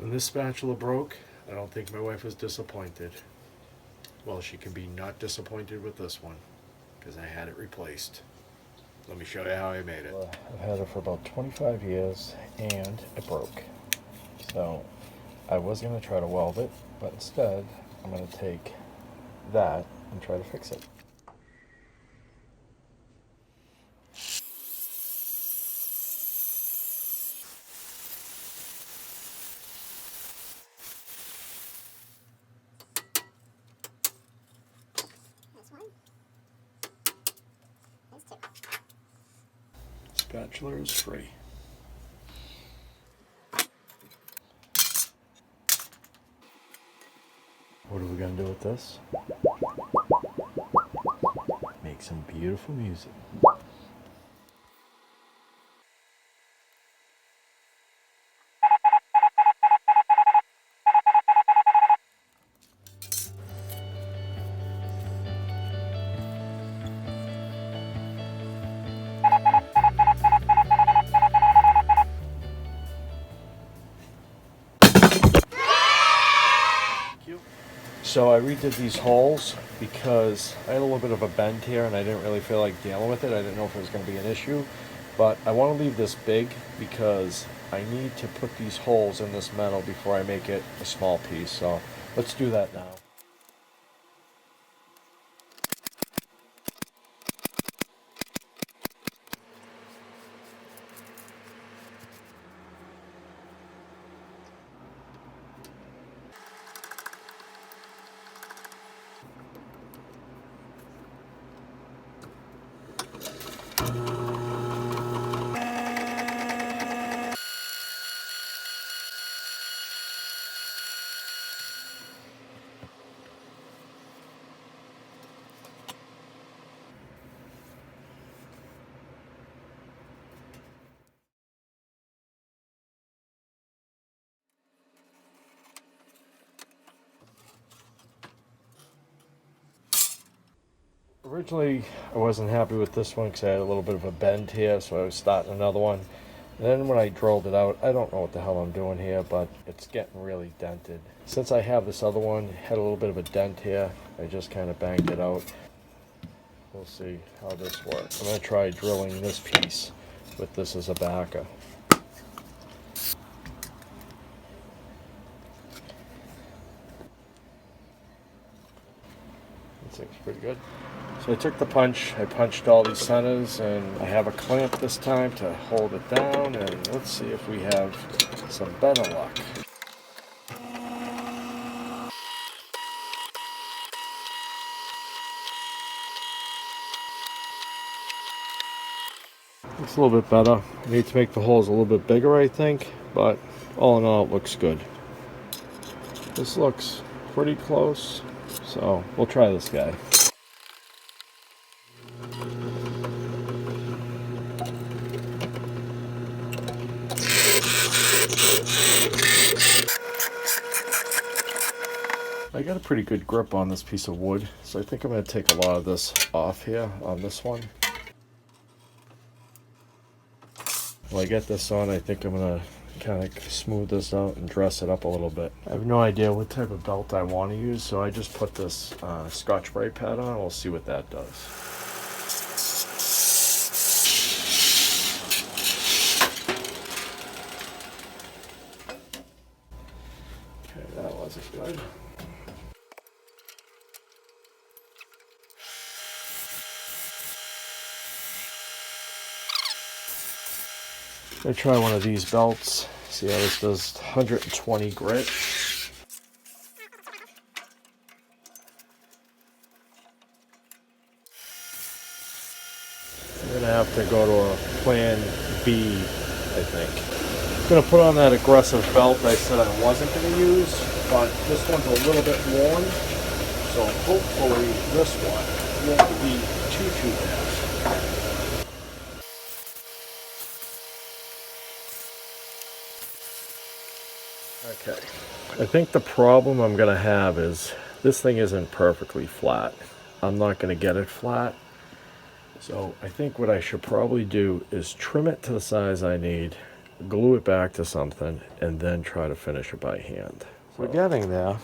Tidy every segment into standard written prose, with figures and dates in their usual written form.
When this spatula broke, I don't think my wife was disappointed. Well, she can be not disappointed with this one, because I had it replaced. Let me show you how I made it. I've had it for about 25 years, and it broke. So, I was going to try to weld it, but instead, I'm going to take that and try to fix it. Spatula is free. What are we going to do with this? Make some beautiful music. So I redid these holes because I had a little bit of a bend here and I didn't really feel like dealing with it. I didn't know if it was going to be an issue, but I want to leave this big because I need to put these holes in this metal before I make it a small piece. So let's do that now. Originally, I wasn't happy with this one because I had a little bit of a bend here, so I was starting another one. And then when I drilled it out, I don't know what the hell I'm doing here, but it's getting really dented. Since I have this other one, it had a little bit of a dent here. I just kind of banged it out. We'll see how this works. I'm going to try drilling this piece with this as a backer. This looks pretty good. So I took the punch, I punched all these centers, and I have a clamp this time to hold it down, and let's see if we have some better luck. Looks a little bit better. I need to make the holes a little bit bigger, I think, but all in all, it looks good. This looks pretty close, so we'll try this guy. I got a pretty good grip on this piece of wood, so I think I'm going to take a lot of this off here on this one. When I get this on, I think I'm going to kind of smooth this out and dress it up a little bit. I have no idea what type of belt I want to use, so I just put this Scotch-Brite pad on. We'll see what that does. Okay, that wasn't good. I'm going to try one of these belts, see how this does. 120 grit. I'm going to have to go to a plan B, I think. I'm going to put on that aggressive belt I said I wasn't going to use, but this one's a little bit worn, so hopefully this one won't be too bad. Okay, I think the problem I'm going to have is this thing isn't perfectly flat. I'm not going to get it flat. So I think what I should probably do is trim it to the size I need glue it back to something, and then try to finish it by hand. So, we're getting there.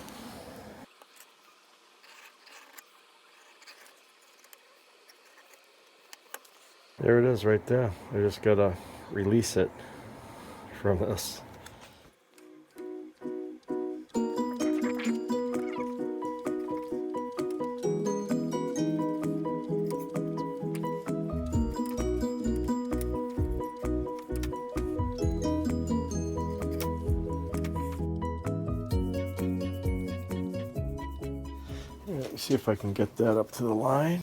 There it is right there. I just gotta release it from this. Let me see if I can get that up to the line.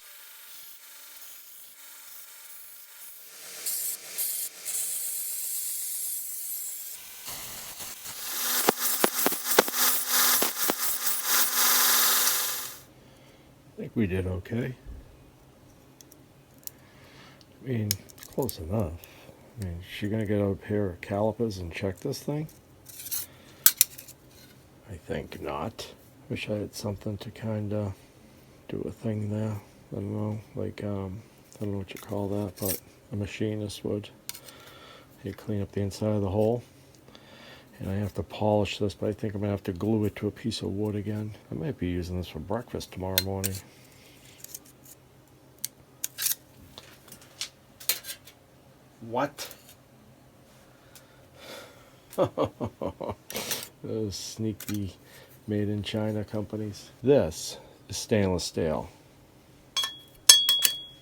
I think we did okay. I mean, close enough. I mean, is she gonna get a pair of calipers and check this thing? I think not. Wish I had something to kind of do a thing there. I don't know, like, I don't know what you call that, but a machinist would. You clean up the inside of the hole. And I have to polish this, but I think I'm gonna have to glue it to a piece of wood again. I might be using this for breakfast tomorrow morning. What? Those sneaky made in China companies. This is stainless steel.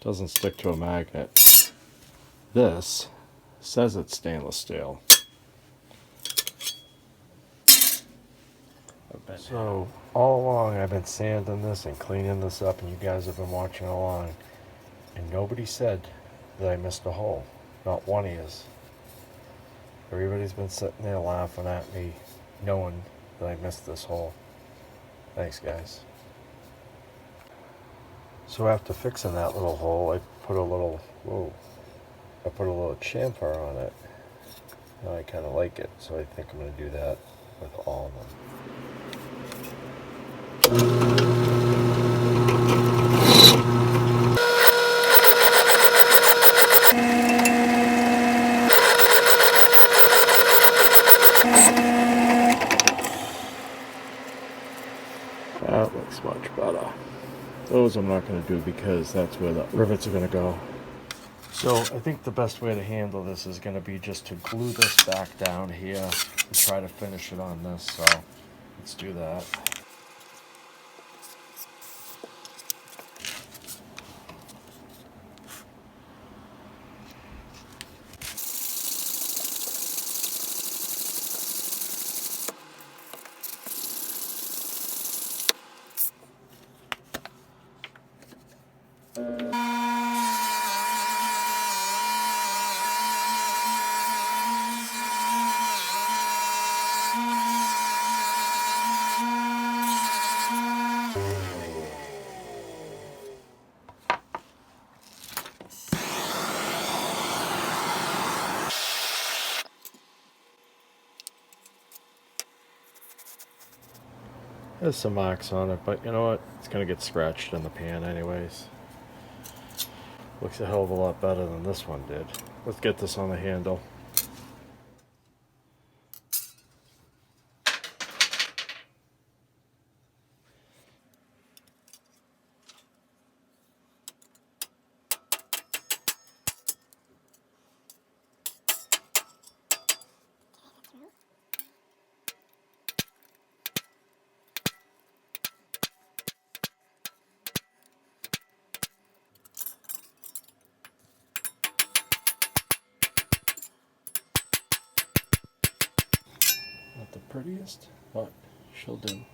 Doesn't stick to a magnet. This says it's stainless steel. So all along I've been sanding this and cleaning this up, and you guys have been watching along, and nobody said that I missed a hole. Not one of yous. Everybody's been sitting there laughing at me, knowing that I missed this hole. Thanks, guys. So after fixing that little hole, I put a little chamfer on it. Now I kind of like it, so I think I'm going to do that with all of them. That looks much better. Those I'm not going to do because that's where the rivets are going to go. So I think the best way to handle this is going to be just to glue this back down here and try to finish it on this. So let's do that. There's some marks on it, but you know what? It's going to get scratched in the pan anyways. Looks a hell of a lot better than this one did. Let's get this on the handle. Not the prettiest, but she'll do.